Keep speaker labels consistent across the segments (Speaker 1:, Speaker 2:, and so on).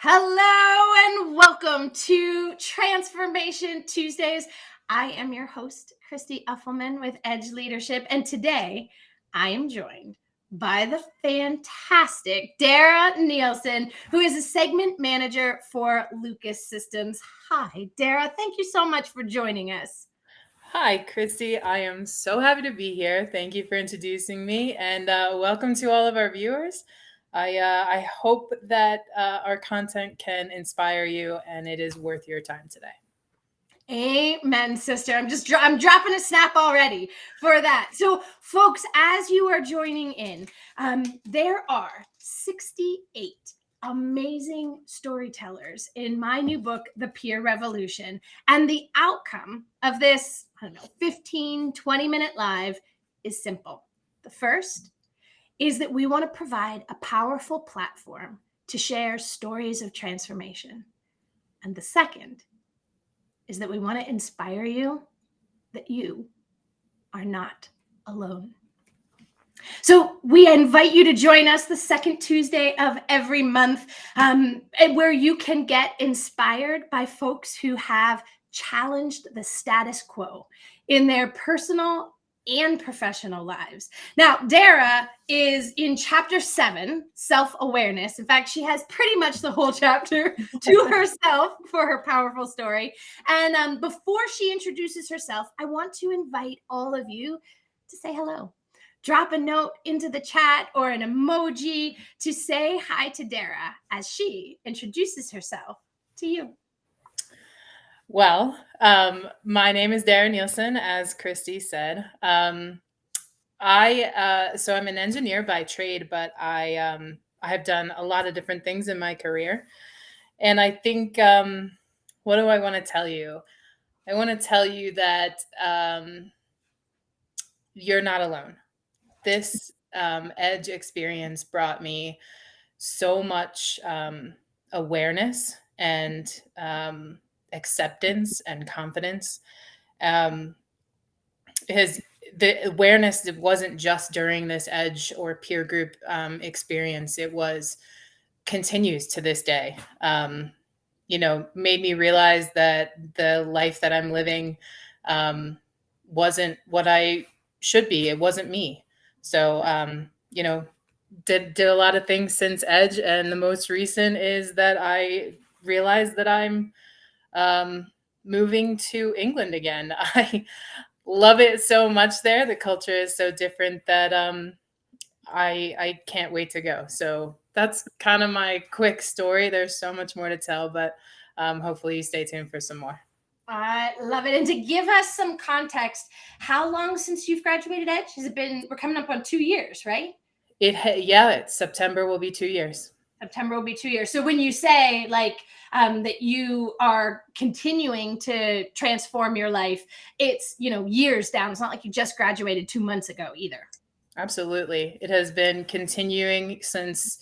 Speaker 1: Hello and welcome to Transformation Tuesdays. I am your host, Christy Uffelman with Edge Leadership, and today I am joined by the fantastic Dara Nielsen, who is a segment manager for Lucas Systems. Hi, Dara. Thank you so much for joining us.
Speaker 2: Hi, Christy. I am so happy to be here. Thank you for introducing me, and welcome to all of our viewers. I hope that our content can inspire you, and it is worth your time today.
Speaker 1: Amen, sister. I'm dropping a snap already for that. So, folks, as you are joining in, there are 68 amazing storytellers in my new book, The Peer Revolution. And the outcome of this, 15, 20-minute live is simple. The first is that we want to provide a powerful platform to share stories of transformation. And the second is that we want to inspire you that you are not alone. So we invite you to join us the second Tuesday of every month, where you can get inspired by folks who have challenged the status quo in their personal and professional lives. Now, Dara is in chapter 7, self-awareness. In fact, she has pretty much the whole chapter to herself for her powerful story. And before she introduces herself, I want to invite all of you to say hello. Drop a note into the chat or an emoji to say hi to Dara as she introduces herself to you.
Speaker 2: Well, my name is Dara Nielsen, as Christy said. So I'm an engineer by trade, but I have done a lot of different things in my career. And I think, what do I want to tell you? I want to tell you that you're not alone. This Edge experience brought me so much awareness and acceptance and confidence. Because the awareness, it wasn't just during this Edge or peer group experience, it continues to this day. Made me realize that the life that I'm living wasn't what I should be. It wasn't me. So, did a lot of things since Edge, and the most recent is that I realized that I'm moving to England again. I love it so much there. The culture is so different that I can't wait to go. So that's kind of my quick story. There's so much more to tell, but hopefully you stay tuned for some more.
Speaker 1: I love it. And to give us some context, how long since you've graduated Edge? Has it been, we're coming up on 2 years, right?
Speaker 2: It's September will be 2 years.
Speaker 1: September will be 2 years. So when you say that you are continuing to transform your life, it's, years down. It's not like you just graduated 2 months ago either.
Speaker 2: Absolutely. It has been continuing since,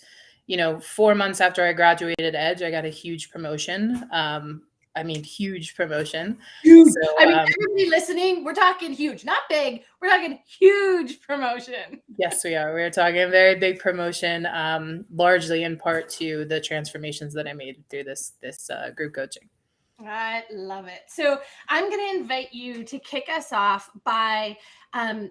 Speaker 2: 4 months after I graduated Edge, I got a huge promotion. Huge promotion.
Speaker 1: Huge. So, everybody listening, we're talking huge, not big. We're talking huge promotion.
Speaker 2: Yes, we are. We're talking a very big promotion, largely in part to the transformations that I made through this group coaching.
Speaker 1: I love it. So I'm going to invite you to kick us off by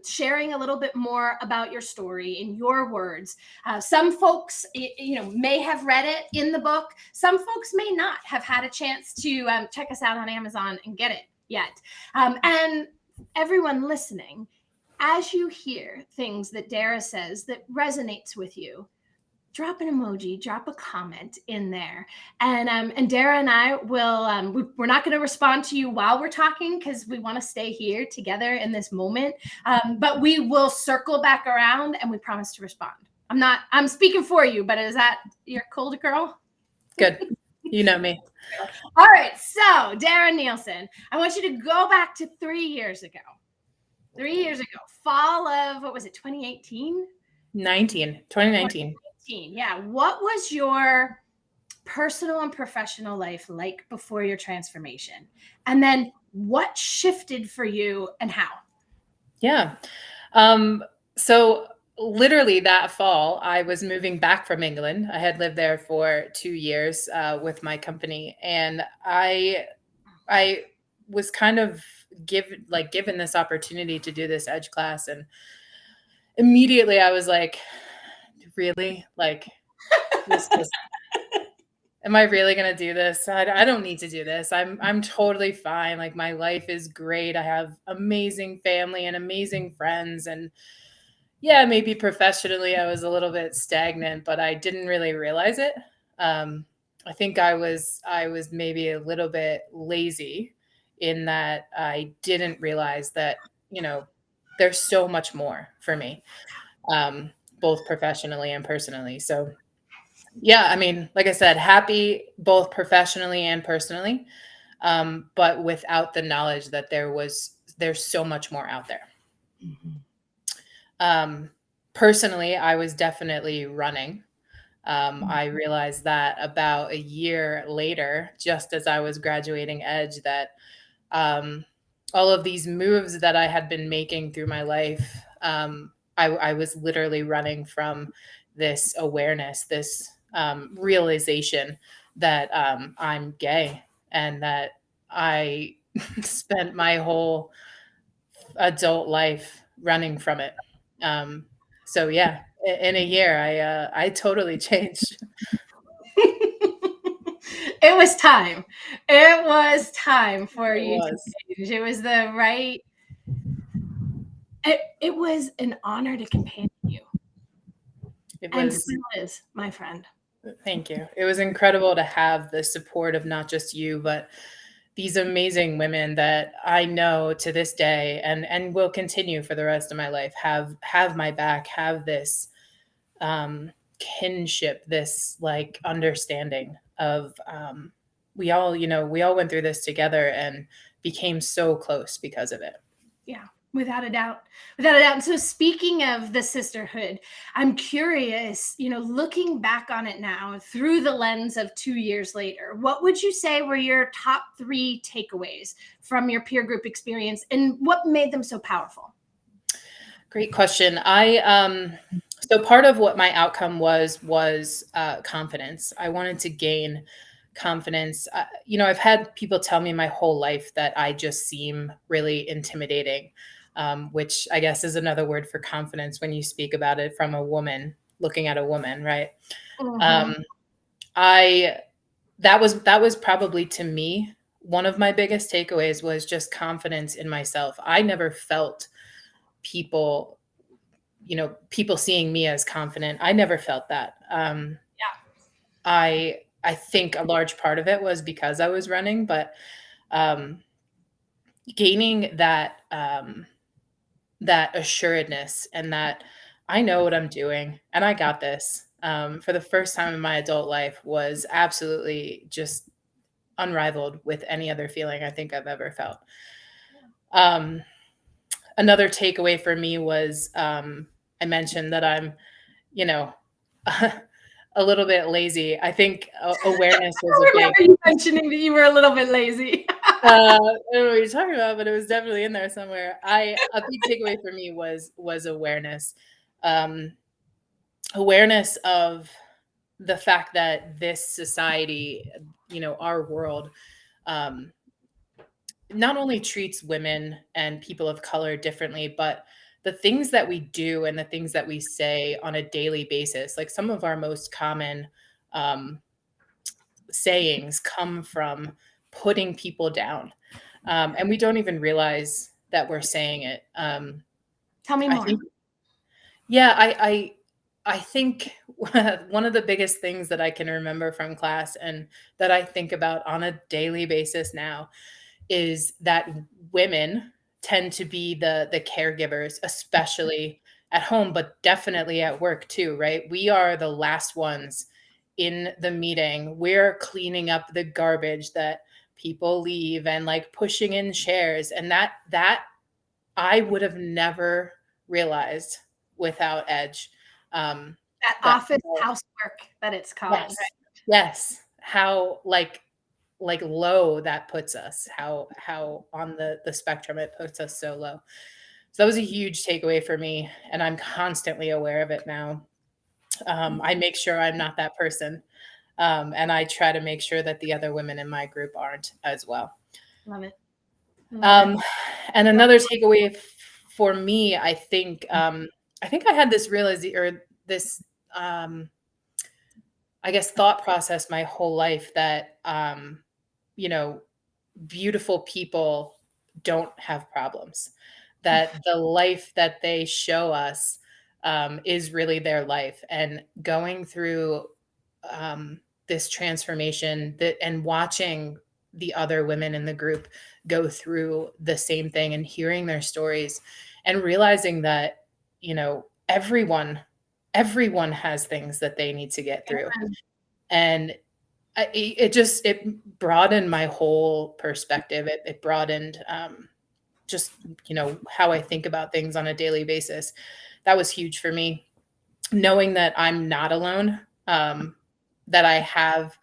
Speaker 1: sharing a little bit more about your story in your words. Some folks, may have read it in the book. Some folks may not have had a chance to check us out on Amazon and get it yet. And everyone listening, as you hear things that Dara says that resonates with you, drop an emoji, drop a comment in there. And Dara and I will, we're not going to respond to you while we're talking because we want to stay here together in this moment. But we will circle back around and we promise to respond. I'm speaking for you, but is that your cold girl?
Speaker 2: Good. You know me.
Speaker 1: All right. So Dara Nielsen, I want you to go back to 3 years ago. 3 years ago, fall of, what was it, 2018?
Speaker 2: 2019.
Speaker 1: Yeah. What was your personal and professional life like before your transformation? And then what shifted for you and how?
Speaker 2: Yeah. So literally that fall, I was moving back from England. I had lived there for 2 years with my company, and I was kind of given this opportunity to do this edge class, and immediately I was like, really, like this just am I really gonna do this? I don't need to do this. I'm totally fine. Like my life is great. I have amazing family and amazing friends, and yeah, maybe professionally I was a little bit stagnant, but I didn't really realize it. Um, I think I was maybe a little bit lazy in that I didn't realize that, there's so much more for me, um, both professionally and personally. So yeah, I mean, like I said, happy both professionally and personally, but without the knowledge that there's so much more out there.
Speaker 1: Mhm.
Speaker 2: Um, Personally, I was definitely running. I
Speaker 1: Mhm.
Speaker 2: realized that about a year later, just as I was graduating Edge, that um, all of these moves that I had been making through my life, I was literally running from this awareness, this realization that I'm gay and that I spent my whole adult life running from it. Um, so yeah, in a year, I totally changed.
Speaker 1: It was time. It was time for
Speaker 2: It
Speaker 1: you to
Speaker 2: was.
Speaker 1: change. It was the right. It was an honor to companion you,
Speaker 2: It
Speaker 1: and
Speaker 2: was.
Speaker 1: still is, my friend.
Speaker 2: Thank you. It was incredible to have the support of not just you, but these amazing women that I know to this day and will continue for the rest of my life have my back, have this kinship, this like understanding of we all went through this together and became so close because of it.
Speaker 1: Yeah, without a doubt. Without a doubt. And so speaking of the sisterhood, I'm curious, looking back on it now through the lens of 2 years later, what would you say were your top three takeaways from your peer group experience and what made them so powerful?
Speaker 2: Great question. So part of what my outcome was confidence. I wanted to gain confidence. I've had people tell me my whole life that I just seem really intimidating, which I guess is another word for confidence when you speak about it from a woman looking at a woman, right?
Speaker 1: Mm-hmm.
Speaker 2: Um, I that was probably to me one of my biggest takeaways was just confidence in myself. I never felt people people seeing me as confident. I never felt that. I think a large part of it was because I was running, but um, gaining that assuredness and that I know what I'm doing and I got this for the first time in my adult life was absolutely just unrivaled with any other feeling I think I've ever felt. Um, Another takeaway for me was I mentioned that I'm, you know, a little bit lazy. I think awareness was a
Speaker 1: I
Speaker 2: big.
Speaker 1: remember you mentioning that you were a little bit lazy.
Speaker 2: I don't know what you're talking about, but it was definitely in there somewhere. A big takeaway for me was awareness, um, awareness of the fact that this society, our world, um, not only treats women and people of color differently, but the things that we do and the things that we say on a daily basis, like some of our most common um, sayings come from putting people down. And we don't even realize that we're saying it.
Speaker 1: Tell me
Speaker 2: I
Speaker 1: more.
Speaker 2: think, yeah, I think one of the biggest things that I can remember from class and that I think about on a daily basis now is that women tend to be the caregivers, especially at home, but definitely at work too, right? We are the last ones in the meeting. We're cleaning up the garbage that people leave and like pushing in chairs. And that I would have never realized without Edge. Um,
Speaker 1: That
Speaker 2: that
Speaker 1: office housework that it's called,
Speaker 2: yes, yes, how like low that puts us, how on the spectrum it puts us so low. So that was a huge takeaway for me, and I'm constantly aware of it now. I make sure I'm not that person, and I try to make sure that the other women in my group aren't as well.
Speaker 1: Love it. Love it.
Speaker 2: Um, and another takeaway for me, I think I had this realization, or this, I guess, thought process my whole life that, you know, beautiful people don't have problems, that the life that they show us is really their life. And going through this transformation and watching the other women in the group go through the same thing and hearing their stories and realizing that, everyone has things that they need to get through. And it broadened my whole perspective. It broadened just how I think about things on a daily basis. That was huge for me, knowing that I'm not alone, that I have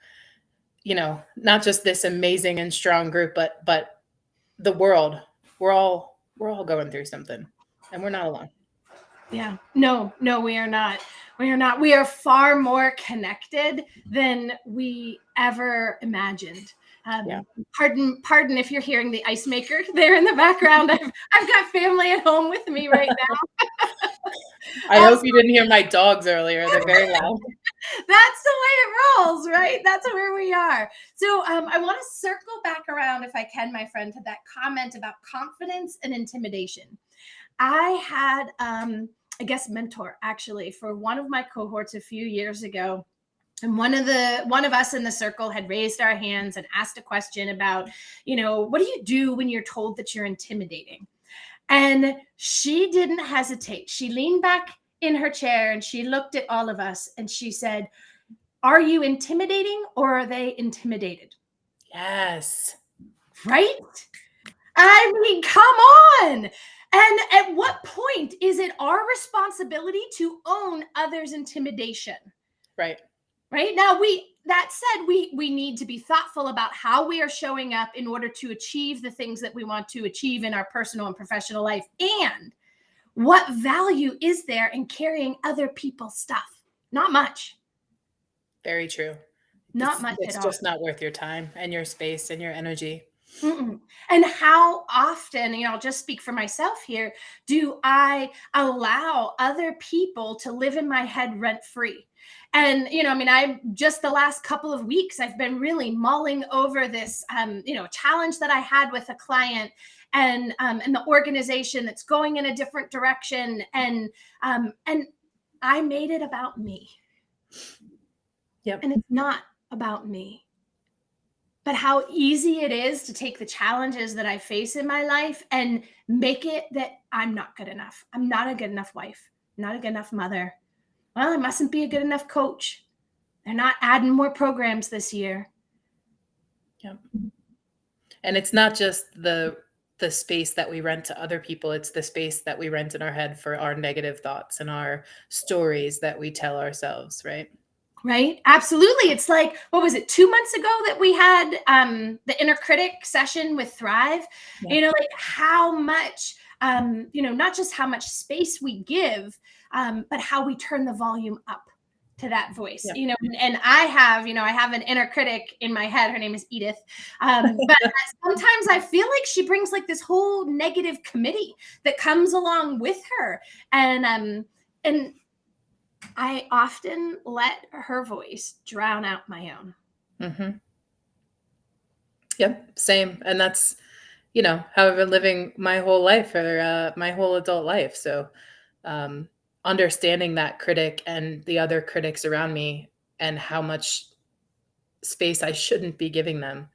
Speaker 2: not just this amazing and strong group, but the world. We're all going through something, and we're not alone.
Speaker 1: Yeah. No, we are not. We are not. We are far more connected than we ever imagined.
Speaker 2: Yeah.
Speaker 1: Pardon if you're hearing the ice maker there in the background. I've got family at home with me right now.
Speaker 2: I hope you didn't hear my dogs earlier. They're very loud.
Speaker 1: That's the way it rolls, right? That's where we are. So I want to circle back around, if I can, my friend, to that comment about confidence and intimidation. I had a guest mentor actually for one of my cohorts a few years ago. And one of us in the circle had raised our hands and asked a question about, what do you do when you're told that you're intimidating? And she didn't hesitate. She leaned back in her chair and she looked at all of us and she said, "Are you intimidating or are they intimidated?"
Speaker 2: Yes.
Speaker 1: Right? I mean, come on. And at what point is it our responsibility to own others' intimidation?
Speaker 2: Right.
Speaker 1: Right. Now, that said, we need to be thoughtful about how we are showing up in order to achieve the things that we want to achieve in our personal and professional life. And what value is there in carrying other people's stuff? Not much.
Speaker 2: Very true.
Speaker 1: Not much
Speaker 2: It's
Speaker 1: at all.
Speaker 2: just not worth your time and your space and your energy.
Speaker 1: Mm-mm. And how often, I'll just speak for myself here, do I allow other people to live in my head rent free? And, I just the last couple of weeks, I've been really mulling over this, challenge that I had with a client and the organization that's going in a different direction. And I made it about me.
Speaker 2: Yep.
Speaker 1: And it's not about me. But how easy it is to take the challenges that I face in my life and make it that I'm not good enough. I'm not a good enough wife, not a good enough mother. Well, I mustn't be a good enough coach. They're not adding more programs this year.
Speaker 2: Yep. And it's not just the space that we rent to other people. It's the space that we rent in our head for our negative thoughts and our stories that we tell ourselves, right?
Speaker 1: Right. Absolutely. It's like, what was it, 2 months ago that we had the inner critic session with Thrive?
Speaker 2: Yeah.
Speaker 1: Like how much, not just how much space we give, but how we turn the volume up to that voice.
Speaker 2: Yeah.
Speaker 1: And I have an inner critic in my head. Her name is Edith. But sometimes I feel like she brings like this whole negative committee that comes along with her. And I often let her voice drown out my own.
Speaker 2: Mm-hmm. Yep, same. And that's, how I've been living my whole life, or my whole adult life. So understanding that critic and the other critics around me and how much space I shouldn't be giving them.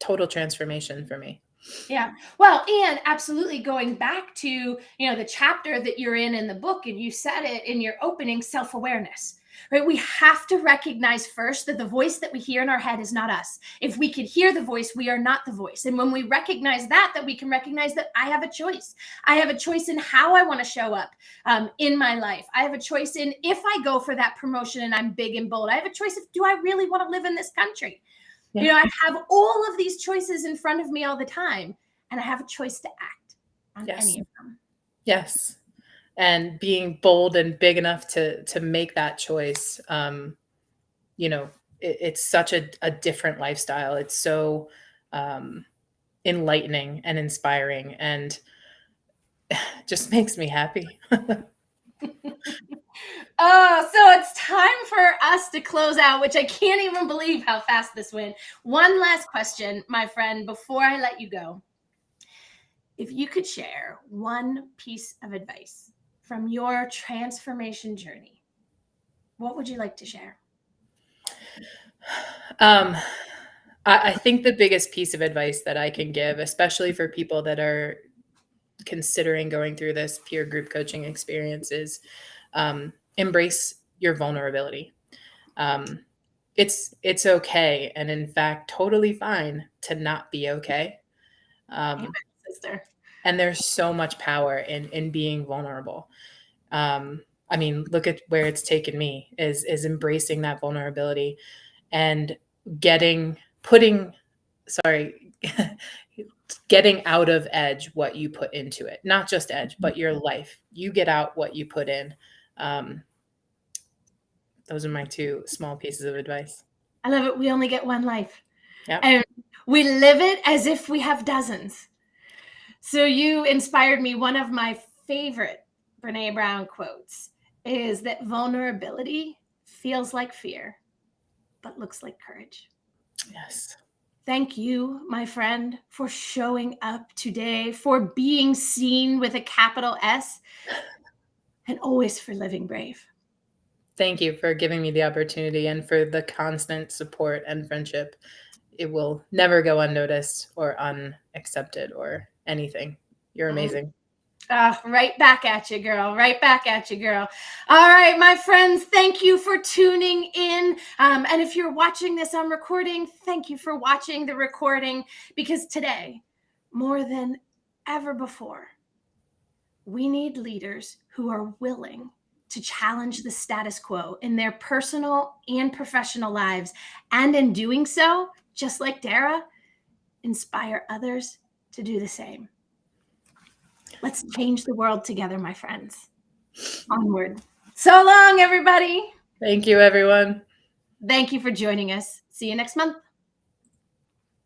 Speaker 2: Total transformation for me.
Speaker 1: Yeah. Well, and absolutely going back to, the chapter that you're in the book, and you said it in your opening, self-awareness, right? We have to recognize first that the voice that we hear in our head is not us. If we could hear the voice, we are not the voice. And when we recognize that we can recognize that I have a choice. I have a choice in how I want to show up in my life. I have a choice in if I go for that promotion and I'm big and bold. I have a choice do I really want to live in this country? Yeah. I have all of these choices in front of me all the time. and I have a choice to act on any of them.
Speaker 2: Yes. And being bold and big enough to make that choice. It's such a different lifestyle. It's so enlightening and inspiring, and just makes me happy.
Speaker 1: Oh, so it's time for us to close out, which I can't even believe how fast this went. One last question, my friend, before I let you go. If you could share one piece of advice from your transformation journey, what would you like to share?
Speaker 2: I think the biggest piece of advice that I can give, especially for people that are considering going through this peer group coaching experience, is embrace your vulnerability. It's okay, and in fact, totally fine to not be okay.
Speaker 1: Amen, sister.
Speaker 2: And there's so much power in being vulnerable. I mean, look at where it's taken me, is embracing that vulnerability and getting out of edge what you put into it. Not just edge, but your life. You get out what you put in. Those are my two small pieces of advice.
Speaker 1: I love it. We only get one life.
Speaker 2: Yep.
Speaker 1: And we live it as if we have dozens. So you inspired me. One of my favorite Brene Brown quotes is that vulnerability feels like fear, but looks like courage.
Speaker 2: Yes.
Speaker 1: Thank you, my friend, for showing up today, for being seen with a capital S, and always for living brave.
Speaker 2: Thank you for giving me the opportunity and for the constant support and friendship. It will never go unnoticed or unaccepted or anything. You're amazing.
Speaker 1: Right back at you, girl. Right back at you, girl. All right, my friends, thank you for tuning in. And if you're watching this on recording, thank you for watching the recording, because today, more than ever before, we need leaders who are willing to challenge the status quo in their personal and professional lives. And in doing so, just like Dara, inspire others to do the same. Let's change the world together, my friends. Onward. So long, everybody.
Speaker 2: Thank you, everyone.
Speaker 1: Thank you for joining us. See you next month.